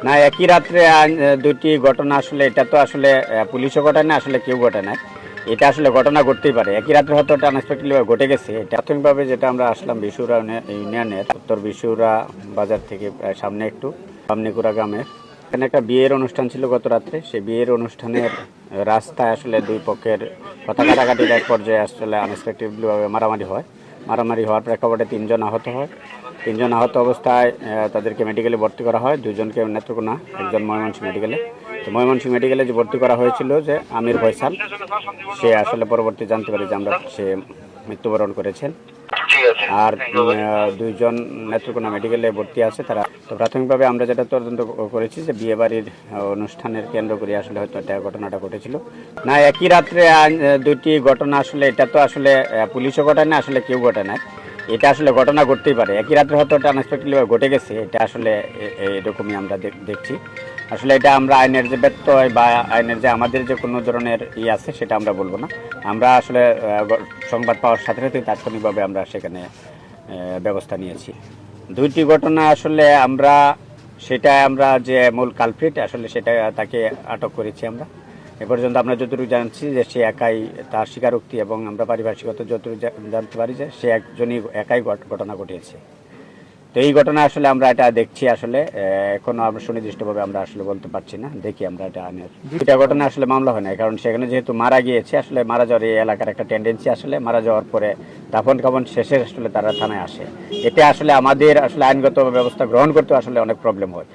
না, একই রাত্রে দুটি ঘটনা আসলে এটা তো আসলে পুলিশও ঘটায় না, আসলে কেউ ঘটে না। এটা আসলে ঘটনা ঘটতেই পারে, একই রাত্রে হয়তো এটা আনএক্সপেক্টেডলি ঘটে গেছে। এটা প্রাথমিকভাবে যেটা আমরা আসলাম বিশুরা ইউনিয়নের উত্তর বিশুরা বাজার থেকে সামনে একটু সামনেকুড়া গ্রামের এখানে একটা বিয়ের অনুষ্ঠান ছিল গত রাত্রে। সেই বিয়ের অনুষ্ঠানের রাস্তায় আসলে দুই পক্ষের কথা কাটাকাটির এক পর্যায়ে আসলে আনএক্সপেক্টেডলি ভাবে মারামারি হয়। মারামারি হওয়ার প্রেক্ষাপটে তিনজন আহত হয়। তিনজন আহত অবস্থায় তাদেরকে মেডিকেলে ভর্তি করা হয়। দুজনকে নেত্রকোনা, একজন ময়মনসিংহ মেডিকেলে। তো ময়মনসিংহ মেডিকেলে যে ভর্তি করা হয়েছিল যে আমির ফয়সাল, সে আসলে পরবর্তী জানতে পারি যে সে মৃত্যুবরণ করেছেন। আর দুইজন নেত্রকোনা মেডিকেলে ভর্তি আছে তারা। তো প্রাথমিকভাবে আমরা যেটা তদন্ত করেছি যে বিয়ে বাড়ির অনুষ্ঠানের কেন্দ্র করে আসলে হয়তো এটা ঘটনাটা ঘটেছিল। না, একই রাত্রে দুটি ঘটনা আসলে এটা তো আসলে পুলিশও ঘটায় না, আসলে কেউ ঘটে না। এটা আসলে ঘটনা ঘটতেই পারে, একই রাত্রে হয়তো এটা আনএক্সপেক্টেডলি ঘটে গেছে। এটা আসলে এরকমই আমরা দেখছি। আসলে এটা আমরা আইনের যে ব্যত্যয় বা আইনের যে আমাদের যে কোনো ধরনের আছে সেটা আমরা বলবো না। আমরা আসলে সংবাদ পাওয়ার সাথে সাথে তাৎক্ষণিকভাবে আমরা সেখানে ব্যবস্থা নিয়েছি। দুইটি ঘটনা আসলে আমরা যে মূল কালপ্রিট আসলে সেটা তাকে আটক করেছি আমরা। এ পর্যন্ত আমরা যতটুকু জানছি যে সে একাই তার স্বীকারোক্তি এবং আমরা পারিপার্শ্বিকতা যতটুকু জানতে পারি যে সে একজনই একাই ঘটনা ঘটিয়েছে। তো এই ঘটনা আসলে আমরা এটা দেখছি। আসলে এখনো আমরা সুনির্দিষ্টভাবে আমরা আসলে বলতে পারছি না, দেখি আমরা এটা দুইটা ঘটনা আসলে মামলা হয় না, কারণ সেখানে যেহেতু মারা গিয়েছে আসলে মারা যাওয়ার এই এলাকার একটা টেন্ডেন্সি, আসলে মারা যাওয়ার পরে দাফন কাফন শেষে আসলে তারা থানায় আসে। এতে আসলে আমাদের আসলে আইনগত ব্যবস্থা গ্রহণ করতে আসলে অনেক প্রবলেম হয়।